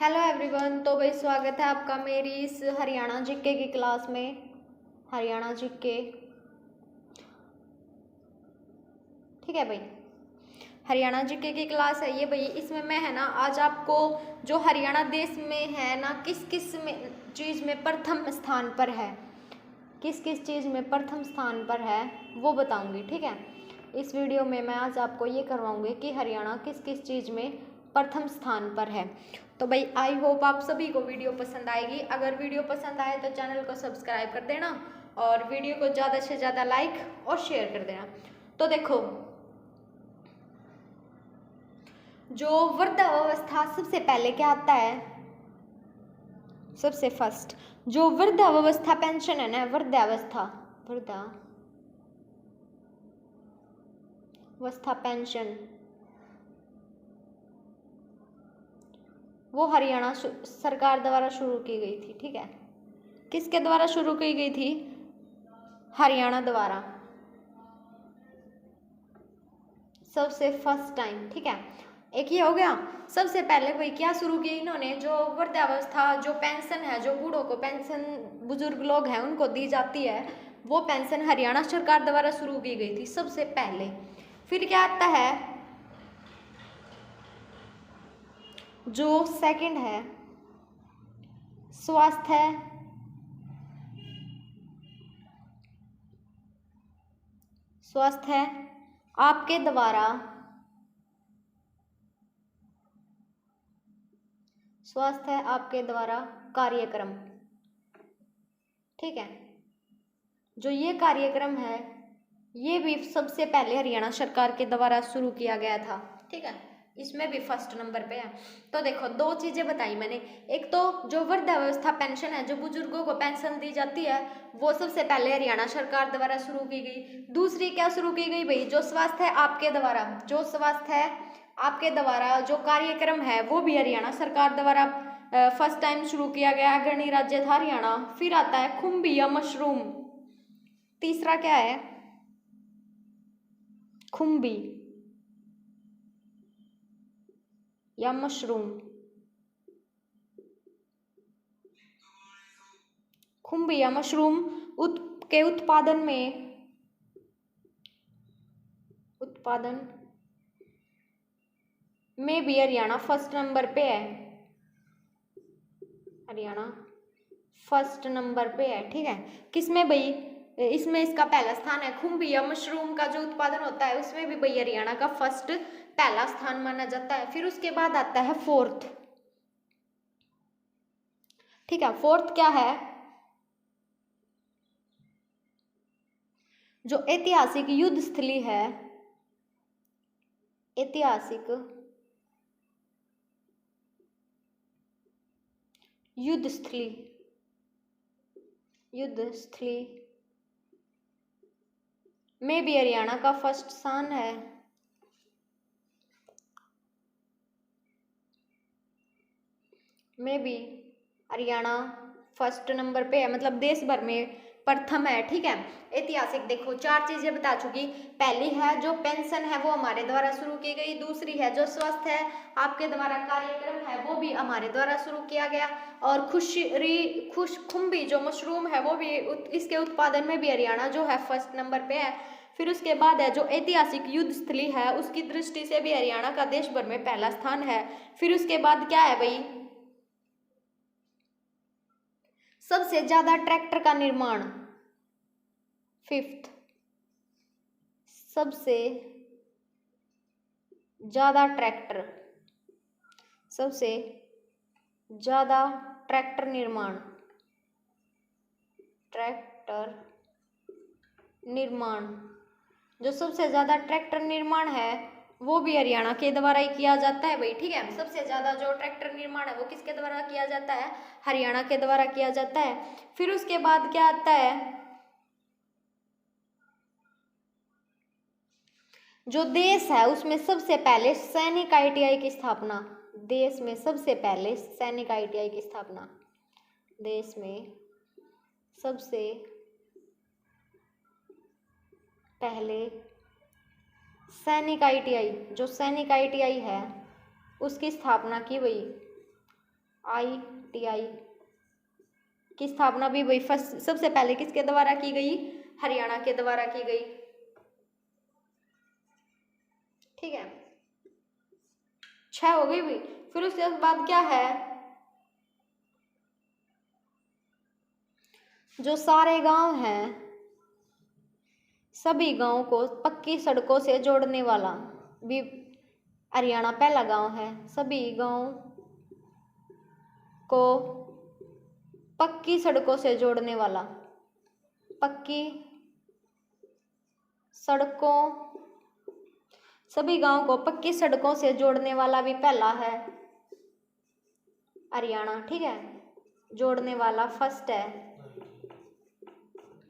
Hello everyone. तो भाई स्वागत है आपका मेरी इस हरियाणा जीके की क्लास में। हरियाणा जीके, ठीक है भाई। हरियाणा जीके की क्लास है ये भाई। इसमें मैं है ना आज आपको जो हरियाणा देश में है ना किस किस में चीज़ में प्रथम स्थान पर है, किस किस चीज़ में प्रथम स्थान पर है वो बताऊंगी, ठीक है। इस वीडियो में मैं आज आपको ये करवाऊंगी कि हरियाणा किस किस चीज़ में प्रथम स्थान पर है। तो भाई आई होप आप सभी को वीडियो पसंद आएगी। अगर वीडियो पसंद आए तो चैनल को सब्सक्राइब कर देना और वीडियो को ज़्यादा से ज़्यादा लाइक और शेयर कर देना। तो देखो, जो वृद्धावस्था सबसे पहले क्या आता है, सबसे फर्स्ट जो वृद्धावस्था पेंशन है ना, वृद्धावस्था पेंशन, वो हरियाणा सरकार द्वारा शुरू की गई थी, ठीक है। किसके द्वारा शुरू की गई थी? हरियाणा द्वारा, सबसे फर्स्ट टाइम, ठीक है। एक ही हो गया। सबसे पहले भाई क्या शुरू की इन्होंने, जो वृद्धावस्था जो पेंशन है, जो बूढ़ों को पेंशन, बुजुर्ग लोग हैं उनको दी जाती है, वो पेंशन हरियाणा सरकार द्वारा शुरू की गई थी सबसे पहले। फिर क्या आता है, जो सेकंड है स्वास्थ्य आपके द्वारा, स्वास्थ्य आपके द्वारा कार्यक्रम, ठीक है। जो ये कार्यक्रम है ये भी सबसे पहले हरियाणा सरकार के द्वारा शुरू किया गया था, ठीक है। इसमें भी फर्स्ट नंबर पे है। तो देखो दो चीजें बताई मैंने, एक तो जो वृद्धावस्था पेंशन है, जो बुजुर्गों को पेंशन दी जाती है, वो सबसे पहले हरियाणा सरकार द्वारा शुरू की गई। दूसरी क्या शुरू की गई भाई, जो स्वास्थ्य आपके द्वारा, जो स्वास्थ्य आपके द्वारा जो कार्यक्रम है वो भी हरियाणा सरकार द्वारा फर्स्ट टाइम शुरू किया गया। अग्रणी राज्य था हरियाणा। फिर आता है खुम्बी या मशरूम। तीसरा क्या है, खुम्बी या मशरूम। खुम्बी या मशरूम के उत्पादन में भी हरियाणा फर्स्ट नंबर पे है। हरियाणा फर्स्ट नंबर पे है, ठीक है। किसमें भाई, इसमें इसका पहला स्थान है। खुम्बी या मशरूम का जो उत्पादन होता है उसमें भी भाई हरियाणा का फर्स्ट पहला स्थान माना जाता है। फिर उसके बाद आता है फोर्थ, ठीक है। फोर्थ क्या है, जो ऐतिहासिक युद्ध स्थली है, ऐतिहासिक युद्ध स्थली में भी हरियाणा का फर्स्ट स्थान है। में भी हरियाणा फर्स्ट नंबर पे है, मतलब देश भर में प्रथम है, ठीक है। ऐतिहासिक देखो चार चीजें बता चुकी। पहली है जो पेंशन है वो हमारे द्वारा शुरू की गई। दूसरी है जो स्वास्थ्य है आपके द्वारा कार्यक्रम है वो भी हमारे द्वारा शुरू किया गया। और खुम्बी जो मशरूम है वो भी इसके उत्पादन में भी हरियाणा जो है फर्स्ट नंबर पे है। फिर उसके बाद है जो ऐतिहासिक युद्ध स्थली है उसकी दृष्टि से भी हरियाणा का देश भर में पहला स्थान है। फिर उसके बाद क्या है भाई, सबसे ज्यादा ट्रैक्टर का निर्माण, फिफ्थ सबसे ज्यादा ट्रैक्टर निर्माण, जो सबसे ज्यादा ट्रैक्टर निर्माण है वो भी हरियाणा के द्वारा ही किया जाता है भाई, ठीक है। सबसे ज्यादा जो ट्रैक्टर निर्माण है वो किसके द्वारा किया जाता है, हरियाणा के द्वारा किया जाता है। फिर उसके बाद क्या आता है, जो देश है उसमें सबसे पहले सैनिक ITI की स्थापना, देश में सबसे पहले सैनिक ITI की स्थापना, देश में सबसे पहले सैनिक ITI, जो सैनिक ITI है उसकी स्थापना की गई ITI की स्थापना भी वही फर्स्ट सबसे पहले किसके द्वारा की गई? हरियाणा के द्वारा की गई। ठीक है, 6 हो गई भी। फिर उसके बाद क्या है, जो सारे गांव हैं सभी गांव को पक्की सड़कों से जोड़ने वाला भी हरियाणा पहला गांव है। सभी गांव को पक्की सड़कों से जोड़ने वाला, पक्की सड़कों, सभी गांव को पक्की सड़कों से जोड़ने वाला भी पहला है हरियाणा। ठीक है, जोड़ने वाला फर्स्ट है।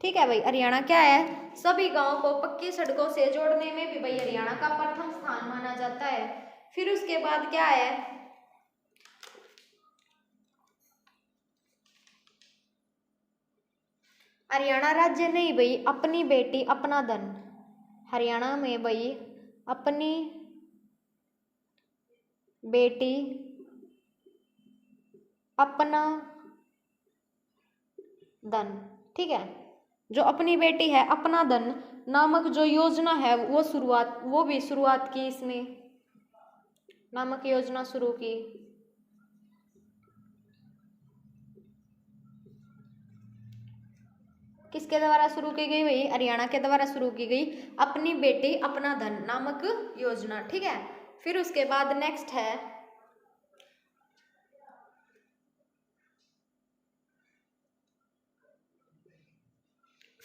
ठीक है भाई, हरियाणा क्या है, सभी गांव को पक्की सड़कों से जोड़ने में भी भाई हरियाणा का प्रथम स्थान माना जाता है। फिर उसके बाद क्या है, हरियाणा राज्य नहीं भाई अपनी बेटी अपना धन। हरियाणा में भाई अपनी बेटी अपना धन। ठीक है, जो अपनी बेटी है अपना धन नामक जो योजना है वो भी शुरुआत की इसने, नामक योजना शुरू की। किसके द्वारा शुरू की गई भाई? हरियाणा के द्वारा शुरू की गई अपनी बेटी अपना धन नामक योजना। ठीक है, फिर उसके बाद नेक्स्ट है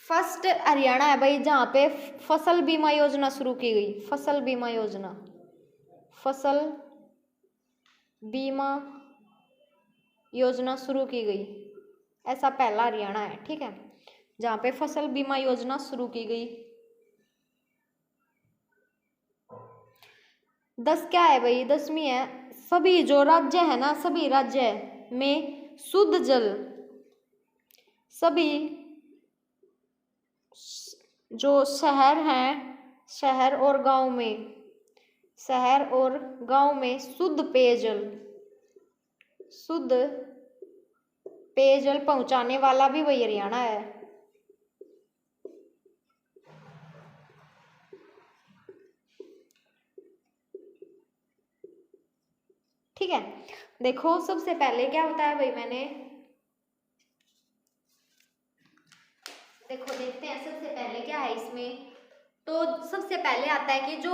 फर्स्ट हरियाणा है भाई जहाँ पे फसल बीमा योजना शुरू की गई। फसल बीमा योजना, फसल बीमा योजना शुरू की गई, ऐसा पहला हरियाणा है। ठीक है, जहाँ पे फसल बीमा योजना शुरू की गई। 10 क्या है भाई? 10वीं है सभी जो राज्य है ना, सभी राज्य में शुद्ध जल, सभी जो शहर हैं, शहर और गांव में, शहर और गांव में शुद्ध पेयजल, शुद्ध पेयजल पहुंचाने वाला भी वही हरियाणा है। ठीक है, देखो सबसे पहले क्या बताया भाई मैंने, देखो देखते हैं सबसे पहले क्या है इसमें। तो सबसे पहले आता है कि जो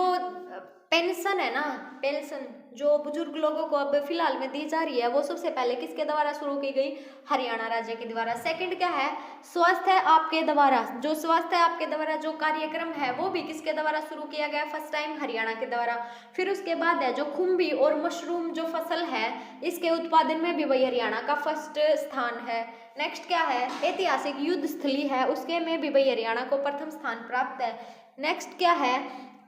पेंशन है ना, पेंशन जो बुजुर्ग लोगों को अब फिलहाल में दी जा रही है वो सबसे पहले किसके द्वारा शुरू की गई? हरियाणा राज्य के द्वारा। सेकंड क्या है? स्वास्थ्य आपके द्वारा, जो स्वास्थ्य आपके द्वारा जो कार्यक्रम है वो भी किसके द्वारा शुरू किया गया फर्स्ट टाइम? हरियाणा के द्वारा। फिर उसके बाद है जो खुम्बी और मशरूम जो फसल है इसके उत्पादन में भी वही हरियाणा का फर्स्ट स्थान है। नेक्स्ट क्या है? ऐतिहासिक युद्ध स्थली है उसके में भी वही हरियाणा को प्रथम स्थान प्राप्त है। नेक्स्ट क्या है?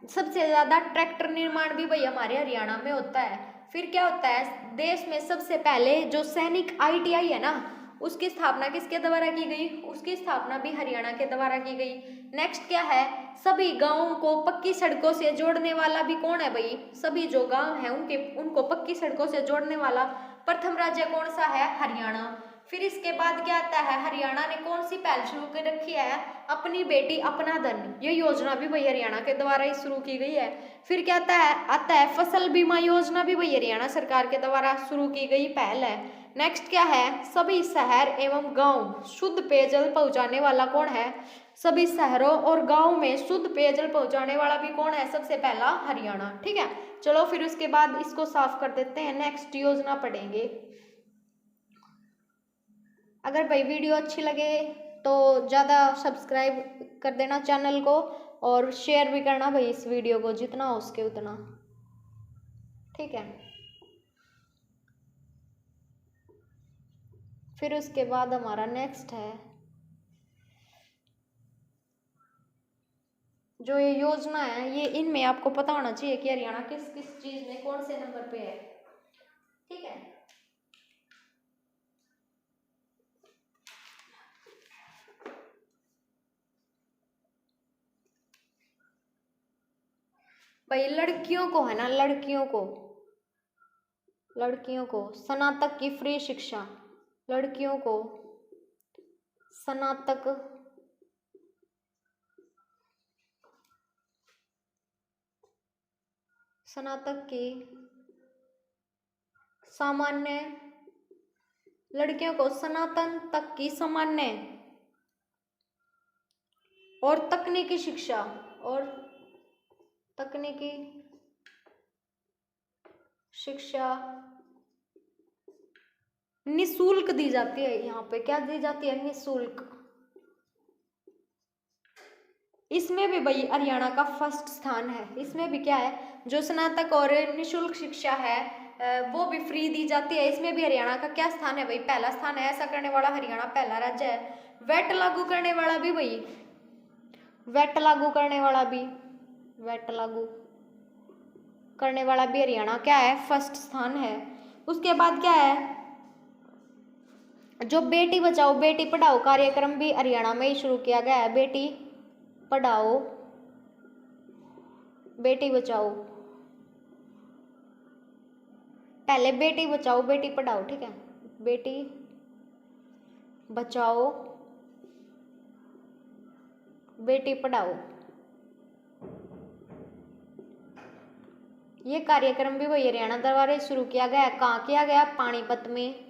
सबसे ज्यादा ट्रैक्टर निर्माण भी भाई हमारे हरियाणा में होता है। फिर क्या होता है? देश में सबसे पहले जो सैनिक ITI है ना उसकी स्थापना किसके द्वारा की गई? उसकी स्थापना भी हरियाणा के द्वारा की गई। नेक्स्ट क्या है? सभी गांवों को पक्की सड़कों से जोड़ने वाला भी कौन है भाई? सभी जो गांव हैं उनको पक्की सड़कों से जोड़ने वाला प्रथम राज्य कौन सा है? हरियाणा। फिर इसके बाद क्या आता है? हरियाणा ने कौन सी पहल शुरू कर रखी है? अपनी बेटी अपना धन, ये योजना भी वही हरियाणा के द्वारा ही शुरू की गई है। फिर क्या आता है फसल बीमा योजना भी वही हरियाणा सरकार के द्वारा शुरू की गई पहल है। नेक्स्ट क्या है? सभी शहर एवं गांव शुद्ध पेयजल पहुंचाने वाला कौन है? सभी शहरों और गांव में शुद्ध पेयजल पहुंचाने वाला भी कौन है? सबसे पहला हरियाणा। ठीक है, चलो फिर उसके बाद इसको साफ कर देते हैं, नेक्स्ट योजना पढ़ेंगे। अगर भाई वीडियो अच्छी लगे तो ज़्यादा सब्सक्राइब कर देना चैनल को और शेयर भी करना भाई इस वीडियो को जितना हो सके उतना। ठीक है, फिर उसके बाद हमारा नेक्स्ट है जो ये योजना है, ये इनमें आपको पता होना चाहिए कि हरियाणा किस किस चीज़ में कौन से नंबर पे है। ठीक है, भाई लड़कियों को है ना, लड़कियों को लड़कियों को स्नातक की फ्री शिक्षा, लड़कियों को स्नातक की सामान्य, लड़कियों को स्नातक तक की सामान्य और तकनीकी शिक्षा, और तकनीकी शिक्षा निशुल्क दी जाती है। यहाँ पे क्या दी जाती है? निशुल्क। इसमें भी भाई हरियाणा का फर्स्ट स्थान है। इसमें भी क्या है, जो स्नातक और निशुल्क शिक्षा है वो भी फ्री दी जाती है। इसमें भी हरियाणा का क्या स्थान है भाई? पहला स्थान है। ऐसा करने वाला हरियाणा पहला राज्य है। वैट लागू करने वाला भी भाई, वैट लागू करने वाला भी, वैट लागू करने वाला भी हरियाणा क्या है? फर्स्ट स्थान है। उसके बाद क्या है, जो बेटी बचाओ बेटी पढ़ाओ कार्यक्रम भी हरियाणा में ही शुरू किया गया है। बेटी पढ़ाओ बेटी बचाओ, पहले बेटी बचाओ बेटी पढ़ाओ, ठीक है, बेटी बचाओ बेटी पढ़ाओ, ये कार्यक्रम भी वही हरियाणा द्वारा शुरू किया गया। कहाँ किया गया? पानीपत में।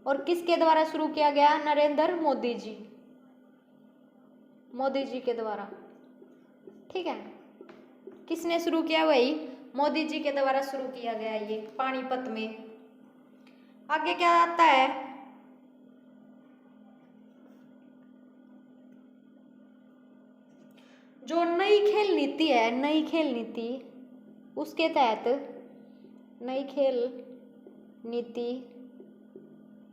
और किसके द्वारा शुरू किया गया? नरेंद्र मोदी जी, मोदी जी के द्वारा, ठीक है। किसने शुरू किया? वही मोदी जी के द्वारा शुरू किया गया ये पानीपत में। आगे क्या आता है? जो नई खेल नीति है, नई खेल नीति, उसके तहत, नई खेल नीति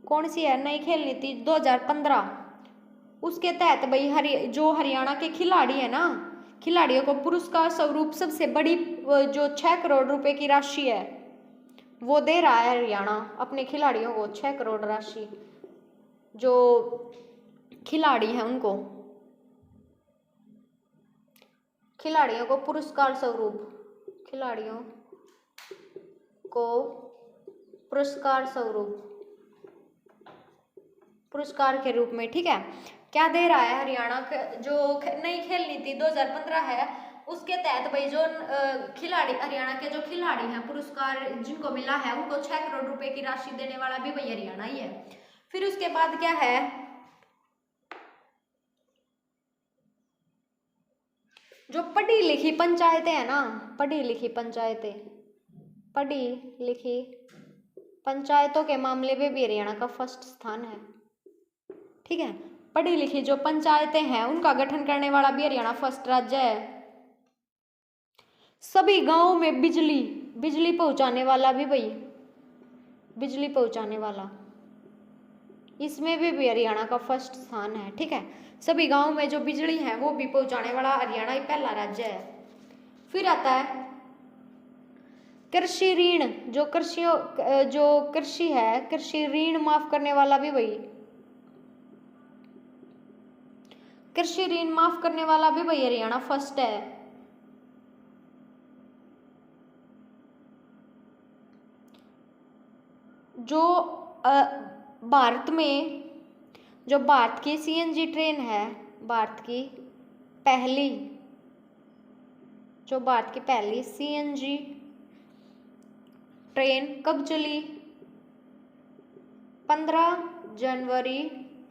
कौन सी है? नई खेल नीति 2015। उसके तहत भाई जो हरियाणा के खिलाड़ी है ना, खिलाड़ियों को पुरस्कार स्वरूप सबसे बड़ी जो 6 करोड़ रुपए की राशि है वो दे रहा है हरियाणा अपने खिलाड़ियों को। 6 करोड़ राशि जो खिलाड़ी हैं उनको, खिलाड़ियों को पुरस्कार स्वरूप, खिलाड़ियों को पुरस्कार स्वरूप, पुरस्कार के रूप में, ठीक है, क्या दे रहा है हरियाणा जो नई खेल नीति 2015 है उसके तहत भाई जो खिलाड़ी, हरियाणा के जो खिलाड़ी हैं पुरस्कार जिनको मिला है उनको 6 करोड़ रुपए की राशि देने वाला भी भाई हरियाणा ही है। फिर उसके बाद क्या है, जो पढ़ी लिखी पंचायतें है ना, पढ़ी लिखी पंचायतें, पढ़ी लिखी पंचायतों के मामले में भी हरियाणा का फर्स्ट स्थान है, ठीक है। पढ़ी लिखी जो पंचायतें हैं उनका गठन करने वाला भी हरियाणा फर्स्ट राज्य है। सभी गांवों में बिजली पहुंचाने वाला भी भाई, बिजली पहुंचाने वाला, इसमें भी हरियाणा का फर्स्ट स्थान है, ठीक है। सभी गांवों में जो बिजली है वो भी पहुंचाने वाला हरियाणा ही पहला राज्य है। फिर आता है कृषि ऋण, जो कृषि है, कृषि ऋण माफ करने वाला भी भाई, कृषि ऋण माफ करने वाला भी भाई हरियाणा फर्स्ट है। जो भारत में जो भारत की सीएनजी ट्रेन है, भारत की पहली, जो भारत की पहली सीएनजी ट्रेन कब चली? 15 जनवरी,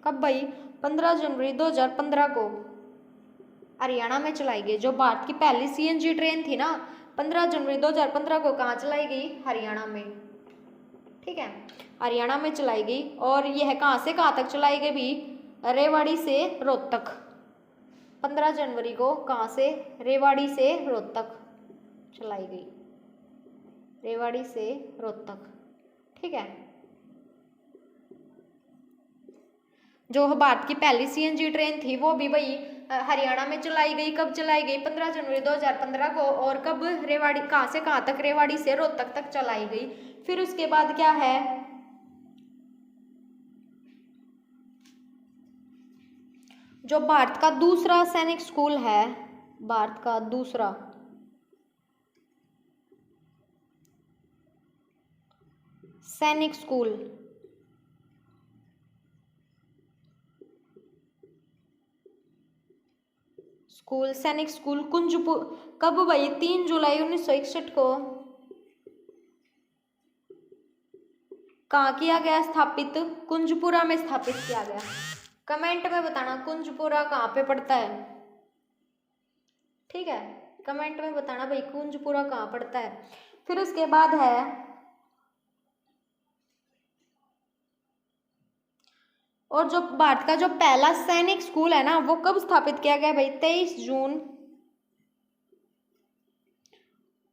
कब भाई? 15 जनवरी 2015 को हरियाणा में चलाई गई। जो भारत की पहली सीएनजी ट्रेन थी ना, 15 जनवरी 2015 को कहाँ चलाई गई? हरियाणा में, ठीक है, हरियाणा में चलाई गई। और यह कहाँ से कहाँ तक चलाई गई भी? रेवाड़ी से रोहतक। 15 जनवरी को कहाँ से? रेवाड़ी से रोहतक चलाई गई, रेवाड़ी से रोहतक, ठीक है। जो भारत की पहली सीएनजी ट्रेन थी वो भी भाई हरियाणा में चलाई गई। कब चलाई गई? 15 जनवरी 2015 को। और कब? रेवाड़ी, कहाँ से कहाँ तक? रेवाड़ी से रोहतक तक चलाई गई। फिर उसके बाद क्या है, जो भारत का दूसरा सैनिक स्कूल है, भारत का दूसरा सैनिक स्कूल, सैनिक स्कूल कुंजपुर, कब भाई? 3 जुलाई 1961 को कहाँ किया गया स्थापित? कुंजपुरा में स्थापित किया गया। कमेंट में बताना कुंजपुरा कहाँ पे पड़ता है, ठीक है, कमेंट में बताना भाई कुंजपुरा कहाँ पड़ता है। फिर उसके बाद है, और जो भारत का जो पहला सैनिक स्कूल है ना वो कब स्थापित किया गया भाई? 23 जून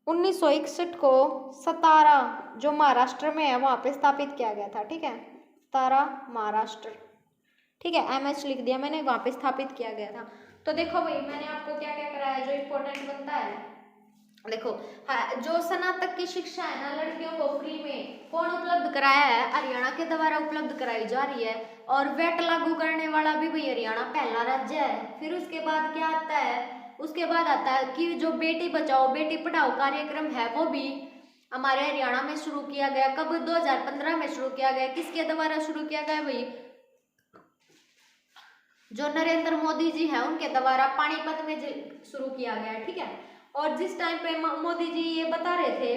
1961 को सतारा, जो महाराष्ट्र में है, वहां पे स्थापित किया गया था, ठीक है, सतारा महाराष्ट्र, ठीक है, MH लिख दिया मैंने, वहां पे स्थापित किया गया था। तो देखो भाई मैंने आपको क्या क्या कराया जो इम्पोर्टेंट बनता है। देखो हाँ, जो स्नातक की शिक्षा है ना लड़कियों को फ्री में कौन उपलब्ध कराया है? हरियाणा के द्वारा उपलब्ध कराई जा रही है। और वेट लागू करने वाला भी भाई हरियाणा पहला राज्य है। फिर उसके बाद क्या आता है? उसके बाद आता है कि जो बेटी बचाओ बेटी पढ़ाओ कार्यक्रम है वो भी हमारे हरियाणा में शुरू किया गया। कब? 2015 में शुरू किया गया। किसके द्वारा शुरू किया गया भाई? जो नरेंद्र मोदी जी है उनके द्वारा पानीपत में शुरू किया गया, ठीक है। और जिस टाइम पे मोदी जी ये बता रहे थे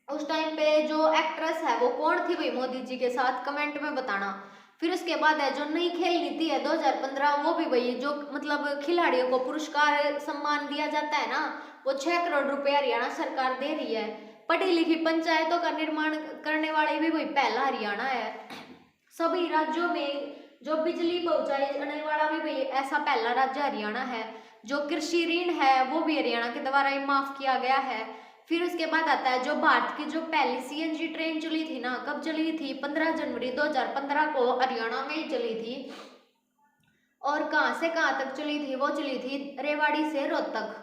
उस टाइम पे जो एक्ट्रेस है वो कौन थी भाई मोदी जी के साथ? कमेंट में बताना। फिर उसके बाद है जो नई खेल नीति है 2015, वो भी भाई जो मतलब खिलाड़ियों को पुरस्कार सम्मान दिया जाता है ना, वो 6 करोड़ रुपए हरियाणा सरकार दे रही है। पढ़ी लिखी पंचायतों का निर्माण करने वाले भी भाई पहला हरियाणा है। सभी राज्यों में जो बिजली पहुंचाने वाला भी भाई ऐसा पहला राज्य हरियाणा है। जो कृषि ऋण है वो भी हरियाणा के द्वारा ही माफ किया गया है। फिर उसके बाद आता है जो भारत की जो पहली CNG ट्रेन चली थी ना, कब चली थी? 15 जनवरी 2015 को हरियाणा में ही चली थी। और कहाँ से कहाँ तक चली थी? वो चली थी रेवाड़ी से रोहतक।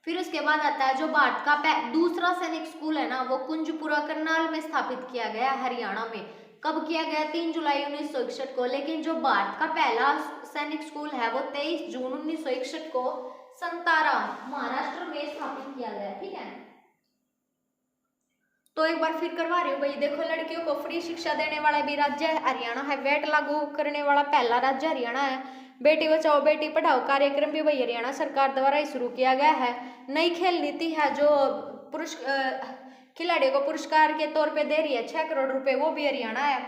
फिर उसके बाद आता है जो भारत का दूसरा सैनिक स्कूल है ना वो कुंजपुरा करनाल में स्थापित किया गया हरियाणा में। कब किया गया? 3 जुलाई 1961 को। लेकिन जो भारत का पहला सैनिक स्कूल है वो 23 जून 1961 को संतारा महाराष्ट्र में स्थापित किया गया, ठीक है। तो एक बार फिर करवा रही हूँ भाई, देखो लड़कियों को फ्री शिक्षा देने वाला भी राज्य हरियाणा है। वेट लागू करने वाला पहला राज्य हरियाणा है। बेटी बचाओ बेटी पढ़ाओ कार्यक्रम भी भाई हरियाणा सरकार द्वारा ही शुरू किया गया है। नई खेल नीति है जो खिलाड़ियों को पुरस्कार के तौर पे दे रही है 6 करोड़ रुपए, वो भी हरियाणा है।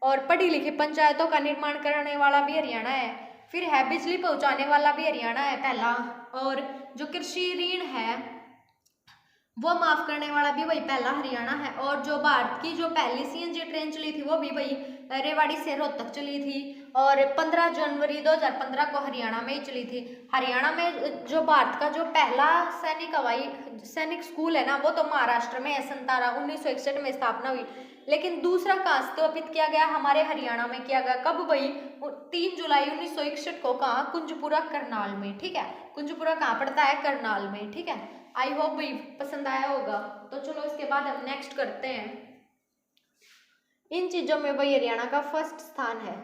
और पढ़ी लिखी पंचायतों का निर्माण करने वाला भी हरियाणा है। फिर है बिजली पहुंचाने वाला भी हरियाणा है पहला। और जो कृषि ऋण है वो माफ करने वाला भी वही पहला हरियाणा है। और जो भारत की जो पहली CNG ट्रेन चली थी वो भी वही रेवाड़ी से रोहतक चली थी और 15 जनवरी 2015 को हरियाणा में ही चली थी। हरियाणा में जो भारत का जो पहला सैनिक स्कूल है ना वो तो महाराष्ट्र में है, संतारा 1961 में स्थापना हुई। लेकिन दूसरा कहाँ स्थापित किया गया? हमारे हरियाणा में किया गया। कब भाई? 3 जुलाई 1961 को। कहाँ? कुंजपुरा करनाल में, ठीक है। कुंजपुरा कहाँ पड़ता है? करनाल में, ठीक है। आई होप भाई पसंद आया होगा। तो चलो इसके बाद हम नेक्स्ट करते हैं। इन चीजों में भाई हरियाणा का फर्स्ट स्थान है,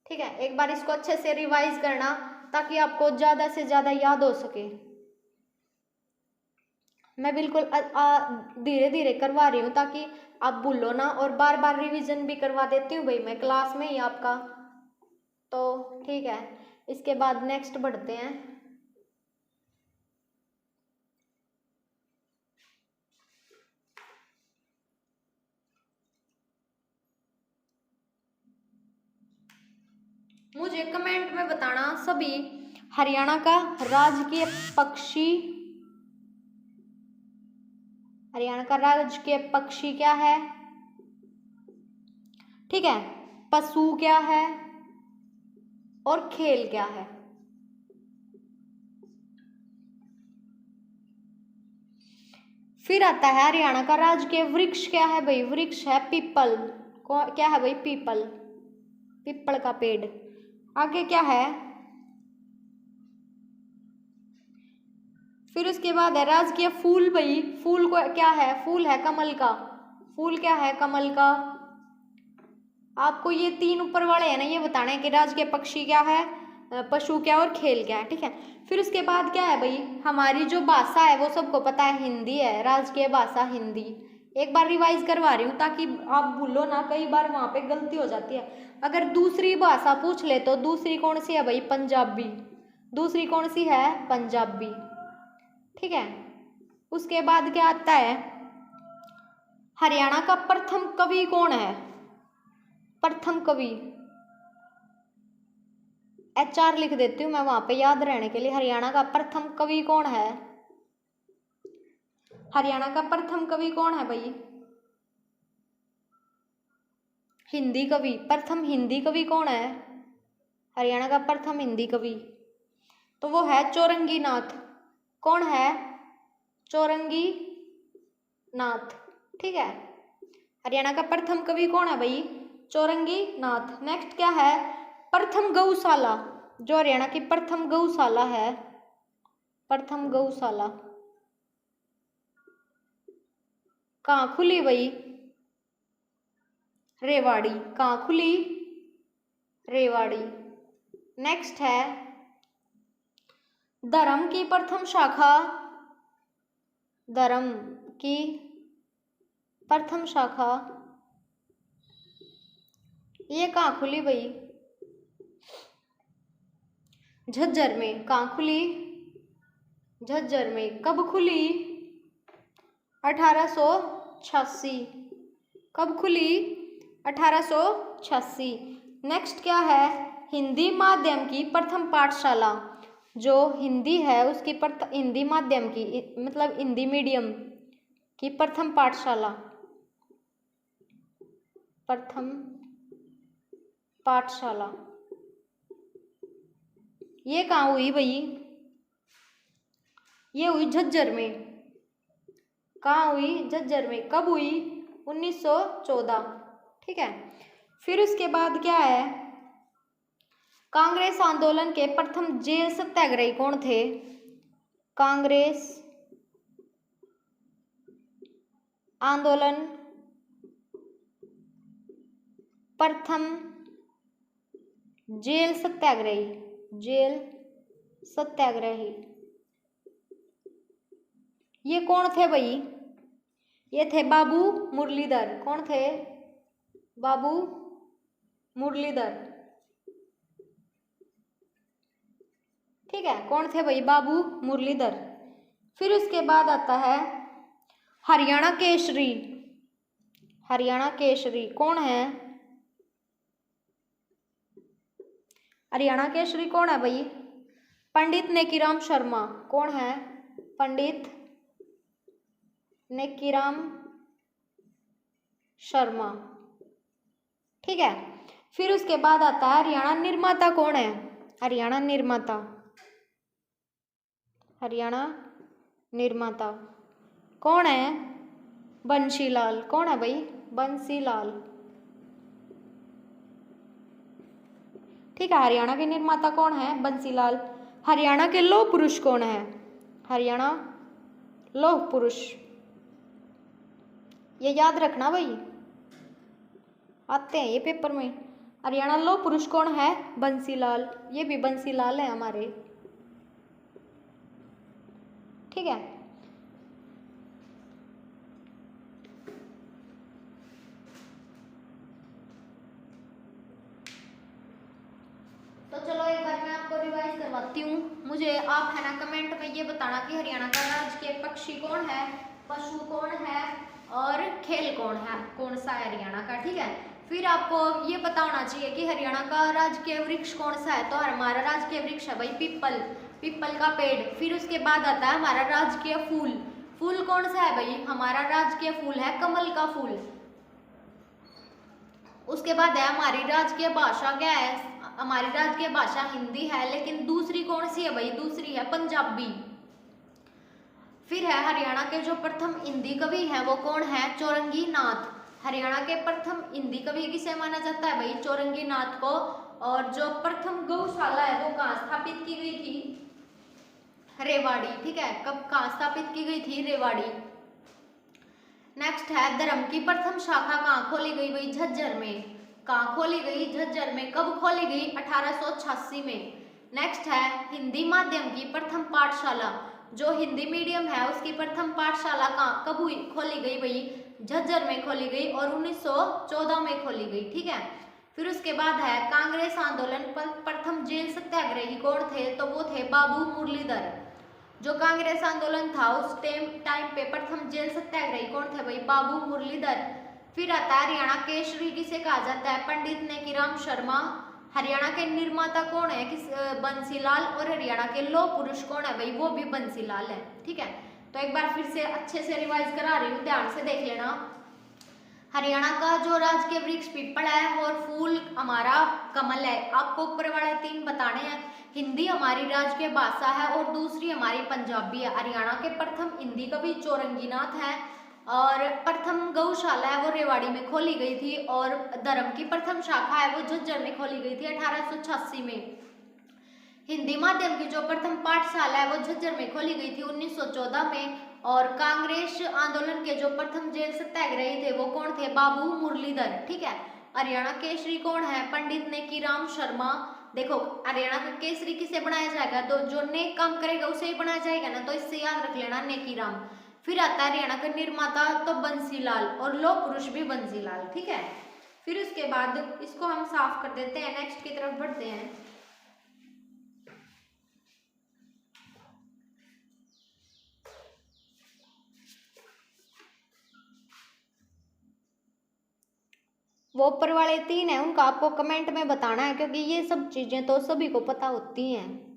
ठीक है। एक बार इसको अच्छे से रिवाइज करना ताकि आपको ज्यादा से ज्यादा याद हो सके। मैं बिल्कुल धीरे धीरे करवा रही हूँ ताकि आप भूलो ना, और बार बार रिवीजन भी करवा देती हूँ भाई मैं क्लास में ही आपका। तो ठीक है, इसके बाद नेक्स्ट बढ़ते हैं। मुझे कमेंट में बताना सभी हरियाणा का राजकीय पक्षी, हरियाणा का राजकीय पक्षी क्या है, ठीक है। पशु क्या है और खेल क्या है। फिर आता है हरियाणा का राजकीय वृक्ष क्या है भाई? वृक्ष है पीपल। क्या है भाई? पीपल, पीपल का पेड़। आगे क्या है? फिर उसके बाद है राजकीय फूल भाई। फूल को क्या है? फूल है कमल का। फूल क्या है? कमल का। आपको ये 3 ऊपर वाले है ना ये बताना है कि राजकीय पक्षी क्या है, पशु क्या और खेल क्या है, ठीक है। फिर उसके बाद क्या है भाई? हमारी जो भाषा है वो सबको पता है हिंदी है, राजकीय भाषा हिंदी। एक बार रिवाइज करवा रही हूँ ताकि आप भूलो ना, कई बार वहाँ पे गलती हो जाती है। अगर दूसरी भाषा पूछ ले तो दूसरी कौन सी है भाई? पंजाबी। दूसरी कौन सी है? पंजाबी। ठीक है, उसके बाद क्या आता है? हरियाणा का प्रथम कवि कौन है? प्रथम कवि HR लिख देती हूँ मैं वहां पे याद रहने के लिए। हरियाणा का प्रथम कवि कौन है? हरियाणा का प्रथम कवि कौन है भाई? हिंदी कवि। प्रथम हिंदी कवि कौन है? हरियाणा का प्रथम हिंदी कवि तो वो है चौरंगी नाथ। कौन है? चौरंगी नाथ। ठीक है, हरियाणा का प्रथम कवि कौन है भाई? चौरंगी नाथ। नेक्स्ट क्या है? प्रथम गौशाला। जो हरियाणा की प्रथम गौशाला है, प्रथम गौशाला कहाँ खुली भाई? रेवाड़ी। कहाँ खुली? रेवाड़ी। नेक्स्ट है धर्म की प्रथम शाखा। धर्म की प्रथम शाखा ये कहाँ खुली भाई? झज्जर में। कहाँ खुली? झज्जर में। कब खुली? 1886। कब खुली? 1886। नेक्स्ट क्या है? हिंदी माध्यम की प्रथम पाठशाला। जो हिंदी है उसकी हिंदी माध्यम की मतलब हिंदी मीडियम की प्रथम पाठशाला। प्रथम पाठशाला ये कहाँ हुई भाई? ये हुई झज्जर में। कहाँ हुई? झज्जर में। कब हुई? 1914। ठीक है, फिर उसके बाद क्या है? कांग्रेस आंदोलन के प्रथम जेल सत्याग्रही कौन थे? कांग्रेस आंदोलन प्रथम जेल सत्याग्रही। जेल सत्याग्रही ये कौन थे भाई? ये थे बाबू मुरलीधर। कौन थे? बाबू मुरलीधर। ठीक है, कौन थे भाई? बाबू मुरलीधर। फिर उसके बाद आता है हरियाणा केसरी। हरियाणा केसरी कौन है? हरियाणा केसरी कौन है भाई? पंडित नेकीराम शर्मा। कौन है? पंडित नेकीराम शर्मा। ठीक है, फिर उसके बाद आता है हरियाणा निर्माता कौन है? हरियाणा निर्माता। हरियाणा निर्माता कौन है? बंसीलाल। कौन है भाई? बंसीलाल। ठीक है, हरियाणा के निर्माता कौन है? बंसीलाल। हरियाणा के लौह पुरुष कौन है? हरियाणा लौह पुरुष ये याद रखना भाई, आते हैं ये पेपर में। हरियाणा लौह पुरुष कौन है? बंसीलाल। ये भी बंसीलाल है हमारे। ठीक है, तो चलो एक बार मैं आपको रिवाइज करवाती हूँ। मुझे आप है ना कमेंट में ये बताना कि हरियाणा का राजकीय पक्षी कौन है, पशु कौन है और खेल कौन है, कौन सा है हरियाणा का। ठीक है, फिर आपको ये पता होना चाहिए कि हरियाणा का राजकीय वृक्ष कौन सा है। तो हमारा राजकीय वृक्ष है भाई पीपल, पीपल का पेड़। फिर उसके बाद आता है हमारा राजकीय फूल। फूल कौन सा है भाई? हमारा राजकीय फूल है कमल का फूल। उसके बाद है हमारी राजकीय भाषा क्या है? हमारी राजकीय भाषा हिंदी है, लेकिन दूसरी कौन सी है भाई? दूसरी है पंजाबी। फिर है हरियाणा के जो प्रथम हिंदी कवि हैं वो कौन है? चौरंगी नाथ। हरियाणा के प्रथम हिंदी कवि किसे माना जाता है भाई? चौरंगी नाथ को। और जो प्रथम गौशाला है वो कहाँ स्थापित की गई थी? रेवाड़ी। ठीक है, कब कहाँ स्थापित की गई थी? रेवाड़ी। नेक्स्ट है धर्म की प्रथम शाखा कहाँ खोली गई भाई? झज्जर में। कहाँ खोली गई? झज्जर में। कब खोली गई? 1886 में। नेक्स्ट है हिंदी माध्यम की प्रथम पाठशाला। जो हिंदी मीडियम है उसकी प्रथम पाठशाला कहाँ कब हुई खोली गई भाई? झज्जर में खोली गई और 1914 में खोली गई। ठीक है, फिर उसके बाद है कांग्रेस आंदोलन पर प्रथम जेल सत्याग्रही कौन थे, तो वो थे बाबू मुरलीधर। जो कांग्रेस आंदोलन था उस टाइम पे प्रथम जेल सत्याग्रही कौन थे भाई, बाबू मुरलीधर। फिर आता है हरियाणा केसरी किसे कहा जाता है, पंडित नेकीराम शर्मा। हरियाणा के निर्माता कौन है, किस बंसीलाल। और हरियाणा के लौह पुरुष कौन है भाई, वो भी बंसीलाल है। ठीक है, तो एक बार फिर से अच्छे से रिवाइज करा रही हूँ, ध्यान से देख लेना। हरियाणा का जो राजकीय वृक्ष पीपल है और फूल हमारा कमल है। आपको ऊपर वाले 3 बताने हैं। हिंदी हमारी राजकीय भाषा है और दूसरी हमारी पंजाबी है। हरियाणा के प्रथम हिंदी कवि चौरंगीनाथ है और प्रथम गौशाला है वो रेवाड़ी में खोली गई थी और धर्म की प्रथम शाखा है वो झज्जर में खोली गई थी 1886 में। हिंदी माध्यम की जो प्रथम पाठशाला है वो झज्जर में खोली गई थी 1914 में। और कांग्रेस आंदोलन के जो प्रथम जेल सत्याग्रही थे वो कौन थे, बाबू मुरलीधर। ठीक है, हरियाणा केसरी कौन है, पंडित नेकीराम शर्मा। देखो हरियाणा का केसरी किसे बनाया जाएगा, तो जो नेक काम करेगा उसे ही बनाया जाएगा ना, तो इससे याद रख लेना नेकीराम। फिर आता है हरियाणा का निर्माता तो बंसीलाल और लौह पुरुष भी बंसीलाल। ठीक है, फिर उसके बाद इसको हम साफ कर देते हैं, नेक्स्ट की तरफ बढ़ते हैं। वो ऊपर वाले 3 हैं उनका आपको कमेंट में बताना है, क्योंकि ये सब चीजें तो सभी को पता होती हैं।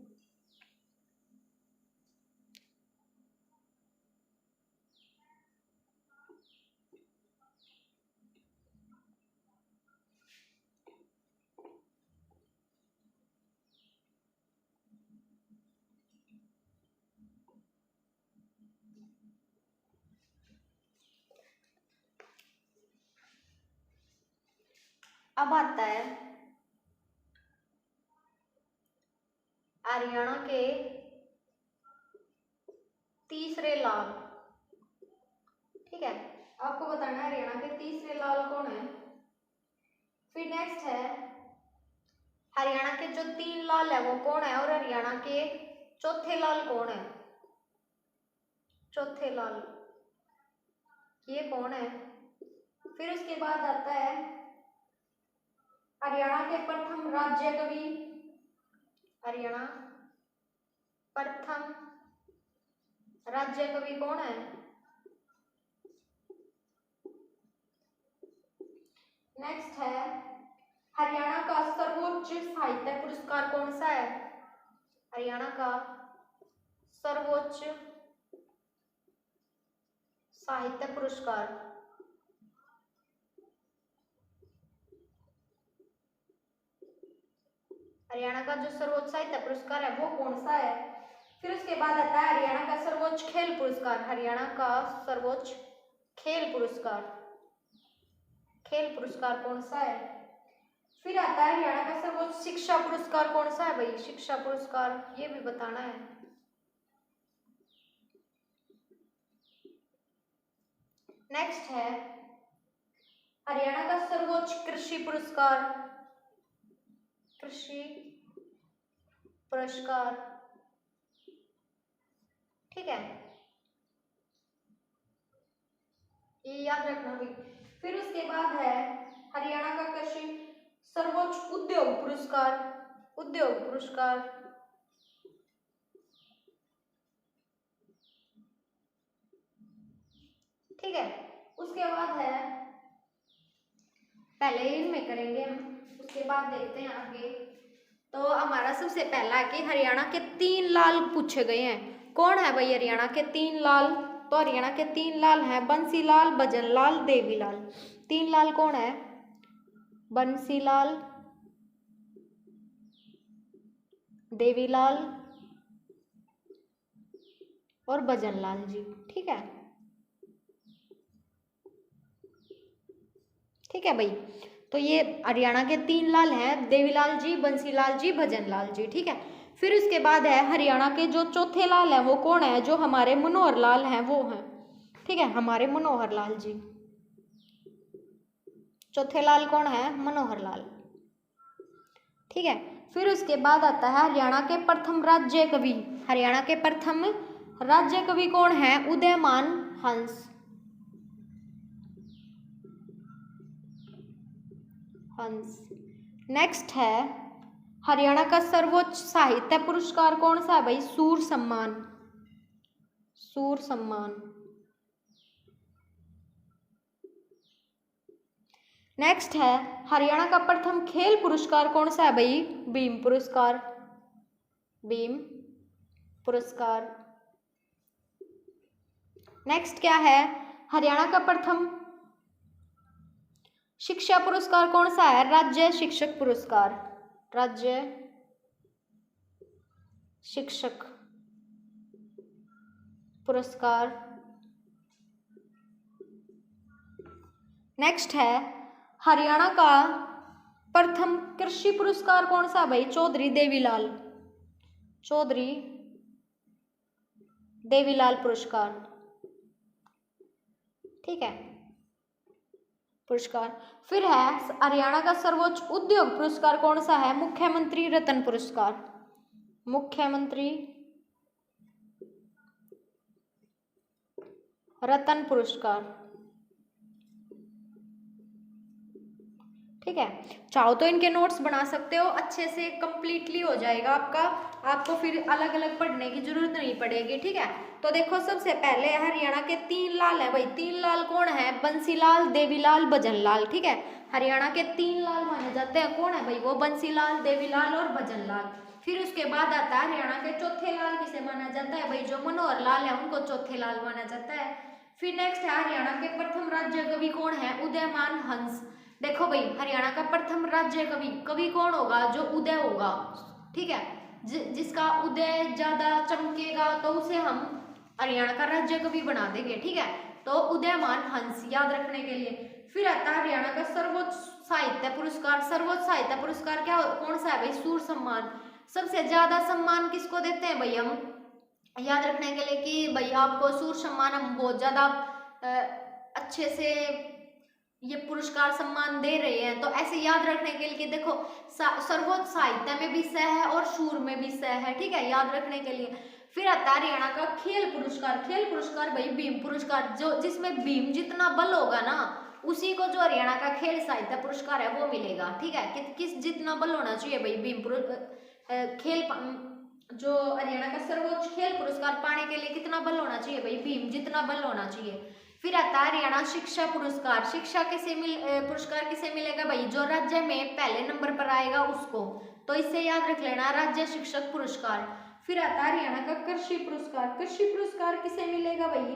अब आता है हरियाणा के तीसरे लाल। ठीक है, आपको बताना है हरियाणा के तीसरे लाल कौन है। फिर नेक्स्ट है हरियाणा के जो 3 लाल है वो कौन है और हरियाणा के चौथे लाल कौन है। चौथे लाल ये कौन है। फिर उसके बाद आता है हरियाणा के प्रथम राज्य कवि। हरियाणा प्रथम राज्य कवि कौन है। नेक्स्ट है हरियाणा का सर्वोच्च साहित्य पुरस्कार कौन सा है। हरियाणा का सर्वोच्च साहित्य पुरस्कार हरियाणा का जो सर्वोच्च साहित्य पुरस्कार है वो कौन सा है। फिर उसके बाद आता है हरियाणा का सर्वोच्च खेल पुरस्कार। हरियाणा का सर्वोच्च खेल पुरस्कार कौन सा है। फिर आता है हरियाणा का सर्वोच्च शिक्षा पुरस्कार कौन सा है भाई, शिक्षा पुरस्कार ये भी बताना है। नेक्स्ट है हरियाणा का सर्वोच्च कृषि पुरस्कार ठीक है, ये याद रखना भी। फिर उसके बाद है हरियाणा का कृषि सर्वोच्च उद्योग पुरस्कार ठीक है। उसके बाद है पहले इनमें करेंगे हम, उसके बाद देखते हैं आगे। तो हमारा सबसे पहला है कि हरियाणा के 3 लाल पूछे गए हैं। कौन है भाई हरियाणा के 3 लाल, तो हरियाणा के 3 लाल हैं बंसीलाल, भजनलाल, देवीलाल। 3 लाल कौन है, बंसीलाल, देवीलाल और भजनलाल जी। ठीक है, ठीक है भाई। तो ये हरियाणा के 3 लाल हैं, देवीलाल जी, बंसीलाल जी, भजनलाल जी। ठीक है, फिर उसके बाद है हरियाणा के जो चौथे लाल हैं वो कौन है, जो हमारे मनोहर लाल हैं वो हैं। ठीक है, हमारे मनोहर लाल जी। चौथे लाल कौन है, मनोहर लाल। ठीक है, फिर उसके बाद आता है हरियाणा के प्रथम राज्य कवि। हरियाणा के प्रथम राज्य कवि कौन है, उदयमान हंस। हंस। नेक्स्ट है हरियाणा का सर्वोच्च साहित्य पुरस्कार कौन सा है भाई? सूर सम्मान। सूर सम्मान। नेक्स्ट है हरियाणा का प्रथम खेल पुरस्कार कौन सा है भाई? भीम पुरस्कार। भीम पुरस्कार। नेक्स्ट क्या है? हरियाणा का प्रथम शिक्षा पुरस्कार कौन सा है? राज्य शिक्षक पुरस्कार। राज्य शिक्षक पुरस्कार। नेक्स्ट है हरियाणा का प्रथम कृषि पुरस्कार कौन सा भाई? चौधरी देवीलाल। चौधरी देवीलाल पुरस्कार। ठीक है, पुरस्कार। फिर है हरियाणा का सर्वोच्च उद्योग पुरस्कार कौन सा है? मुख्यमंत्री रत्न पुरस्कार। मुख्यमंत्री रत्न पुरस्कार। ठीक है, चाहो तो इनके नोट्स बना सकते हो, अच्छे से कंप्लीटली हो जाएगा आपका, आपको फिर अलग अलग पढ़ने की जरूरत नहीं पड़ेगी। ठीक है, तो देखो सबसे पहले हरियाणा के 3 लाल है भाई। 3 लाल कौन है? बंसीलाल, देवीलाल, भजनलाल। ठीक है, हरियाणा के 3 लाल माने जाते हैं, कौन है भाई? वो बंसीलाल, देवीलाल और भजनलाल। फिर उसके बाद आता है हरियाणा के चौथे लाल किसे माना जाता है भाई? जो मनोहर लाल है उनको चौथे लाल माना जाता है। फिर नेक्स्ट है हरियाणा के प्रथम राज्य कवि कौन है? उदयमान हंस। देखो भाई हरियाणा का प्रथम राज्य कवि, कवि कौन होगा? जो उदय होगा। ठीक है, जिसका उदय ज्यादा चमकेगा तो उसे हम हरियाणा का राज्य कवि बना देंगे। ठीक है, तो उदयमान हंस याद रखने के लिए। फिर आता है हरियाणा का सर्वोच्च साहित्य पुरस्कार। सर्वोच्च साहित्य पुरस्कार क्या कौन सा है भाई? सूर सम्मान। सबसे ज्यादा सम्मान किसको देते हैं भाई? हम याद रखने के लिए कि भाई आपको सूर सम्मान हम बहुत ज्यादा अच्छे से ये पुरस्कार सम्मान दे रहे हैं, तो ऐसे याद रखने के लिए देखो सर्वोच्च साहित्य में भी स है और शूर में भी स है। ठीक है, याद रखने के लिए। फिर आता है हरियाणा का खेल पुरस्कार। खेल पुरस्कार भाई भीम पुरस्कार, जो जिसमें भीम जितना बल होगा ना उसी को जो हरियाणा का खेल साहित्य पुरस्कार है वो मिलेगा। ठीक है, किस जितना बल होना चाहिए भाई भीम खेल जो हरियाणा का सर्वोच्च खेल पुरस्कार पाने के लिए कितना बल होना चाहिए भाई? भीम जितना बल होना चाहिए। फिर आता है हरियाणा शिक्षा पुरस्कार। शिक्षा पुरस्कार किसे मिलेगा भाई? जो राज्य में पहले नंबर पर आएगा उसको, तो इससे याद रख लेना राज्य शिक्षक पुरस्कार। फिर आता है हरियाणा का कृषि पुरस्कार। कृषि पुरस्कार किसे मिलेगा भाई?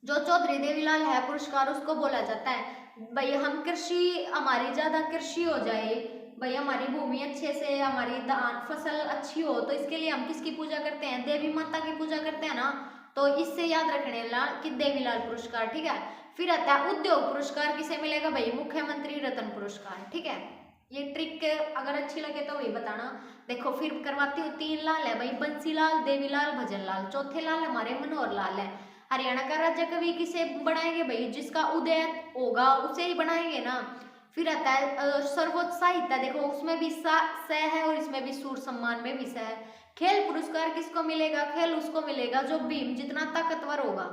जो चौधरी देवीलाल है पुरस्कार उसको बोला जाता है भाई हम कृषि, हमारी ज्यादा कृषि हो जाए भाई, हमारी भूमि अच्छे से, हमारी धान फसल अच्छी हो, तो इसके लिए हम किसकी पूजा करते हैं? देवी माता की पूजा करते हैं ना, तो इससे याद रखने ला कि देवीलाल पुरस्कार। ठीक है, फिर आता है उद्योग पुरस्कार किसे मिलेगा भाई? मुख्यमंत्री रत्न पुरस्कार। ठीक है, ये ट्रिक अगर अच्छी लगे तो वही बताना। देखो फिर करवाती हूँ, 3 लाल है भाई, बंसीलाल, देवीलाल, भजनलाल। चौथे लाल हमारे मनोहर लाल है। हरियाणा का राज्य कवि किसे बनाएंगे भाई? जिसका उदय होगा उसे ही बनाएंगे ना। फिर आता है सर्वोच्च साहित्य, देखो उसमें भी स है और इसमें भी सूर सम्मान में भी स है। खेल पुरस्कार किसको मिलेगा? खेल उसको मिलेगा जो भीम जितना ताकतवर होगा।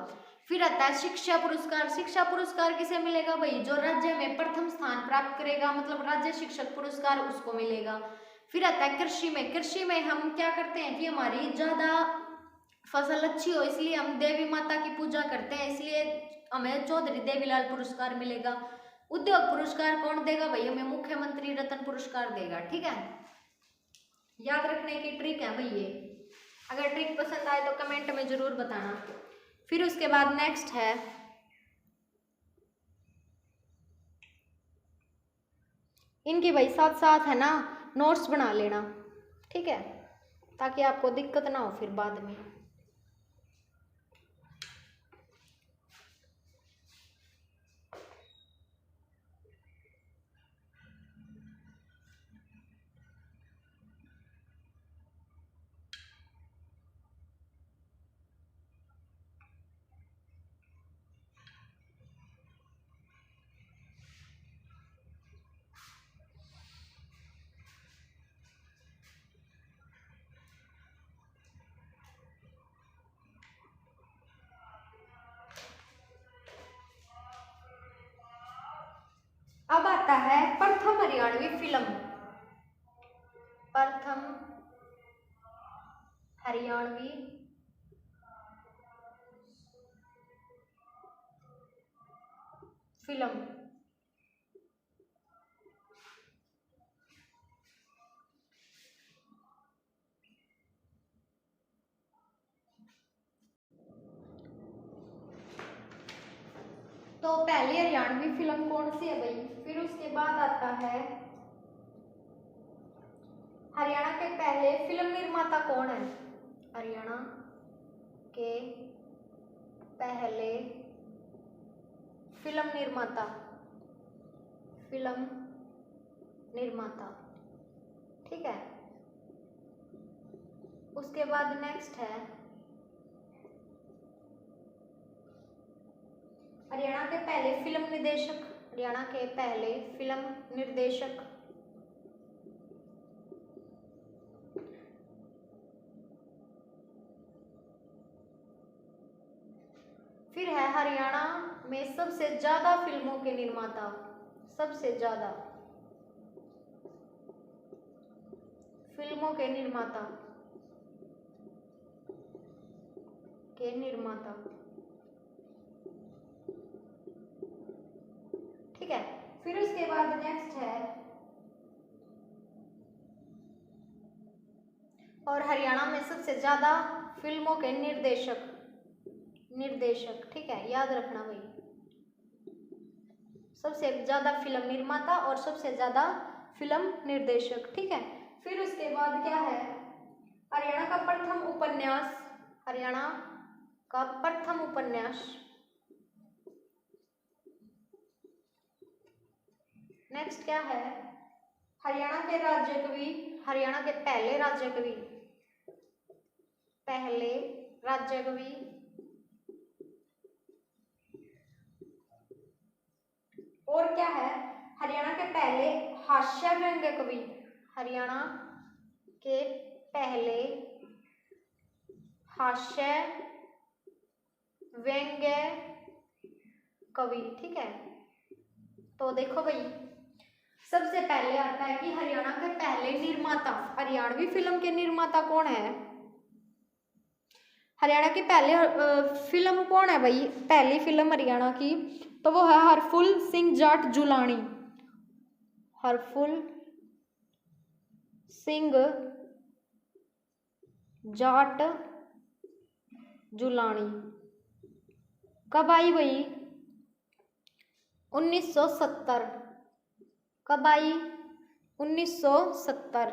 फिर आता है शिक्षा पुरस्कार। शिक्षा पुरस्कार किसे मिलेगा भाई? जो राज्य में प्रथम स्थान प्राप्त करेगा, मतलब राज्य शिक्षक पुरस्कार उसको मिलेगा। फिर आता है कृषि में। कृषि में हम क्या करते हैं कि हमारी ज्यादा फसल अच्छी हो इसलिए हम देवी माता की पूजा करते हैं, इसलिए हमें चौधरी देवीलाल पुरस्कार मिलेगा। उद्योग पुरस्कार कौन देगा भाई? हमें मुख्यमंत्री रत्न पुरस्कार देगा। ठीक है, याद रखने की ट्रिक है भाई ये। अगर ट्रिक पसंद आए तो कमेंट में जरूर बताना। फिर उसके बाद नेक्स्ट है इनकी भाई साथ साथ है ना नोट्स बना लेना। ठीक है, ताकि आपको दिक्कत ना हो फिर बाद में। फिल्म, प्रथम हरियाणवी फिल्म। तो पहली हरियाणवी फिल्म कौन सी है भाई? फिर उसके बाद आता है हरियाणा के पहले फिल्म निर्माता कौन है? हरियाणा के पहले फिल्म निर्माता, ठीक है। उसके बाद नेक्स्ट है हरियाणा के पहले फिल्म निर्देशक, हरियाणा के पहले फिल्म निर्देशक। फिर है हरियाणा में सबसे ज्यादा फिल्मों के निर्माता, सबसे ज्यादा फिल्मों के निर्माता ठीक है। फिर उसके बाद नेक्स्ट है और हरियाणा में सबसे ज्यादा फिल्मों के निर्देशक, ठीक है, याद रखना भाई, सबसे ज्यादा फिल्म निर्माता और सबसे ज्यादा फिल्म निर्देशक, ठीक है। फिर उसके बाद क्या है हरियाणा का प्रथम उपन्यास, हरियाणा का प्रथम उपन्यास। नेक्स्ट क्या है हरियाणा के राज्य कवि, हरियाणा के पहले राज्य कवि, और क्या है हरियाणा के पहले हास्य व्यंग्य कवि, हरियाणा के पहले हास्य व्यंग्य कवि, ठीक है। तो देखो भाई सबसे पहले आता है कि हरियाणा के पहले निर्माता, हरियाणवी फिल्म के निर्माता कौन है? हरियाणा की पहले फिल्म कौन है भाई? पहली फिल्म हरियाणा की तो वो है हरफुल सिंह जाट जुलानी, हरफुल सिंह जाट जुलानी। कब आई भाई? 1970। कब आई? 1970।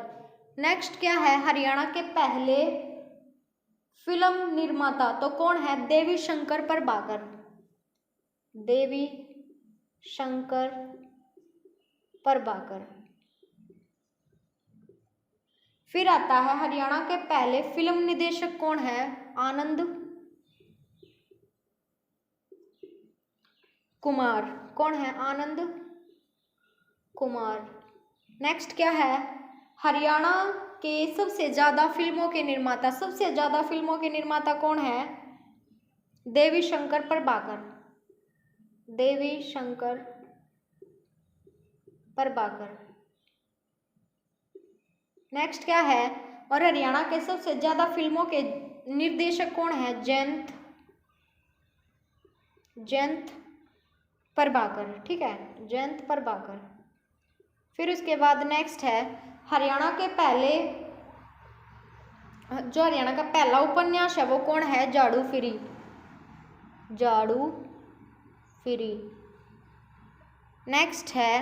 नेक्स्ट क्या है हरियाणा के पहले फिल्म निर्माता तो कौन है? देवी शंकर प्रभाकर, देवी शंकर प्रभाकर। फिर आता है हरियाणा के पहले फिल्म निर्देशक कौन है? आनंद कुमार। कौन है? आनंद कुमार। नेक्स्ट क्या है हरियाणा के सबसे ज्यादा फिल्मों के निर्माता, सबसे ज्यादा फिल्मों के निर्माता कौन है? देवी शंकर प्रभाकर, देवी शंकर प्रभाकर। नेक्स्ट क्या है और हरियाणा के सबसे ज्यादा फिल्मों के निर्देशक कौन है? जयंत प्रभाकर, ठीक है, जयंत प्रभाकर। फिर उसके बाद नेक्स्ट है हरियाणा के पहले, जो हरियाणा का पहला उपन्यास है वो कौन है? जाड़ू फिरी, जाड़ू फिरी। नेक्स्ट है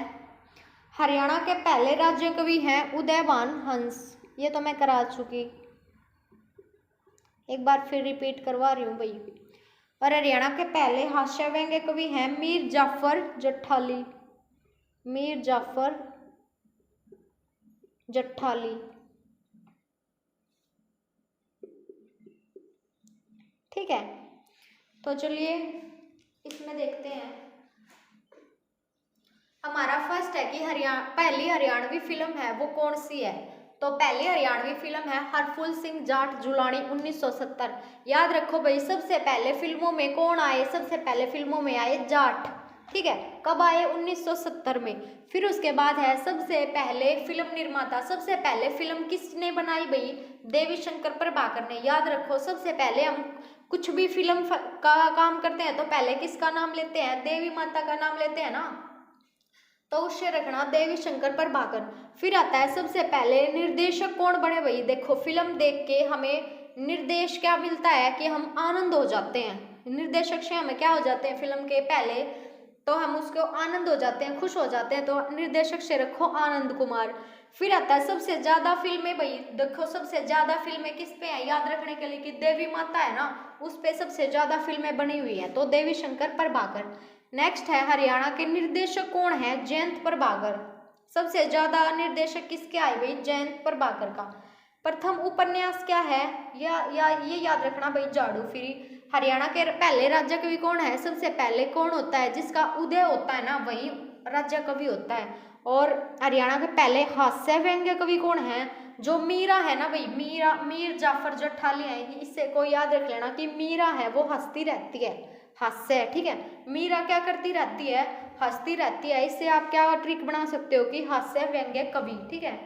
हरियाणा के पहले राज्य कवि हैं उदयभान हंस, ये तो मैं करा चुकी, एक बार फिर रिपीट करवा रही हूँ भाई। और हरियाणा के पहले हास्य व्यंग्य कवि हैं मीर जाफर जठाली, मीर जाफर जठाली, ठीक है। तो चलिए इसमें देखते हैं हमारा फर्स्ट है कि पहली हरियाणवी फिल्म है वो कौन सी है? तो पहली हरियाणवी फिल्म है हरफुल सिंह जाट जुलानी 1970। याद रखो भाई सबसे पहले फिल्मों में कौन आए? सबसे पहले फिल्मों में आए जाट, ठीक है। कब आए? 1970 में। फिर उसके बाद है सबसे पहले फिल्म निर्माता। सबसे पहले फिल्म किसने बनाई भाई? देवी शंकर प्रभाकर ने। याद रखो, सबसे पहले हम कुछ भी फिल्म का काम करते हैं तो पहले किसका नाम लेते हैं? देवी माता का नाम लेते हैं ना, तो उससे रखना देवी शंकर प्रभाकर। फिर आता है सबसे पहले निर्देशक कौन बने भाई? देखो, फिल्म देख के हमें निर्देश क्या मिलता है कि हम आनंद हो जाते हैं। निर्देशक से हमें क्या हो जाते हैं? फिल्म के पहले तो हम उसको आनंद हो जाते हैं, खुश हो जाते हैं, तो निर्देशक से रखो आनंद कुमार। फिर आता है सबसे ज्यादा फिल्में भाई। देखो, सबसे ज्यादा फिल्में किस पे है याद रखने के लिए कि देवी माता है ना, उस पे सबसे ज्यादा फिल्में बनी हुई है, तो देवी शंकर प्रभाकर। नेक्स्ट है हरियाणा के निर्देशक कौन है? जयंत प्रभाकर। सबसे ज्यादा निर्देशक किसके आए भाई? जयंत प्रभाकर का। प्रथम उपन्यास क्या है? या ये याद रखना भाई, जाड़ू फिरी। हरियाणा के पहले राज्य कवि कौन है? सबसे पहले कौन होता है? जिसका उदय होता है ना, वही राज्य कवि होता है। और हरियाणा के पहले हास्य व्यंग्य कवि कौन है? जो मीरा है ना भाई, मीर जाफर जठाली है। इससे को याद रख लेना कि मीरा है वो हंसती रहती है, हास्य है, ठीक है। मीरा क्या करती रहती है? हंसती रहती है। इससे आप क्या ट्रिक बना सकते हो कि हास्य व्यंग्य कवि, ठीक है।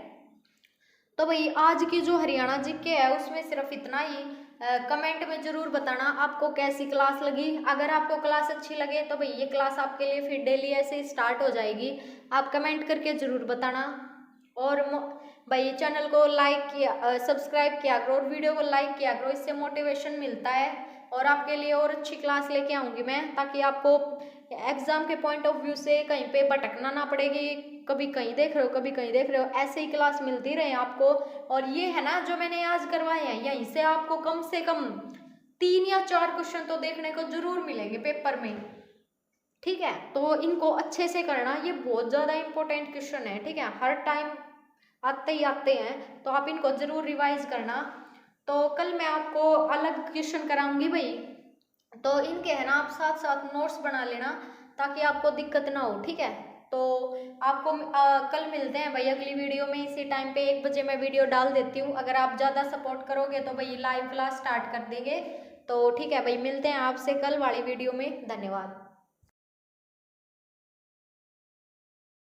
तो भाई आज की जो हरियाणा जीके है उसमें सिर्फ इतना ही। कमेंट में जरूर बताना आपको कैसी क्लास लगी। अगर आपको क्लास अच्छी लगे तो भाई ये क्लास आपके लिए फिर डेली ऐसे ही स्टार्ट हो जाएगी। आप कमेंट करके जरूर बताना। और भाई चैनल को लाइक किया, सब्सक्राइब किया करो और वीडियो को लाइक किया करो, इससे मोटिवेशन मिलता है और आपके लिए और अच्छी क्लास लेके आऊँगी मैं, ताकि आपको एग्जाम के पॉइंट ऑफ व्यू से कहीं पे भटकना ना पड़ेगी। कभी कहीं देख रहे हो, कभी कहीं देख रहे हो, ऐसे ही क्लास मिलती रहे आपको। और ये है ना जो मैंने आज करवाए हैं, यहीं से आपको कम से कम 3 या 4 क्वेश्चन तो देखने को जरूर मिलेंगे पेपर में, ठीक है। तो इनको अच्छे से करना, ये बहुत ज़्यादा इंपॉर्टेंट क्वेश्चन है, ठीक है। हर टाइम आते ही आते हैं, तो आप इनको जरूर रिवाइज करना। तो कल मैं आपको अलग क्वेश्चन कराऊंगी भाई, तो इनके है ना आप साथ साथ नोट्स बना लेना ताकि आपको दिक्कत ना हो, ठीक है। तो आपको कल मिलते हैं भाई अगली वीडियो में इसी टाइम पे 1 बजे मैं वीडियो डाल देती हूँ। अगर आप ज़्यादा सपोर्ट करोगे तो भाई लाइव क्लास स्टार्ट कर देंगे। तो ठीक है भाई, मिलते हैं आपसे कल वाली वीडियो में। धन्यवाद।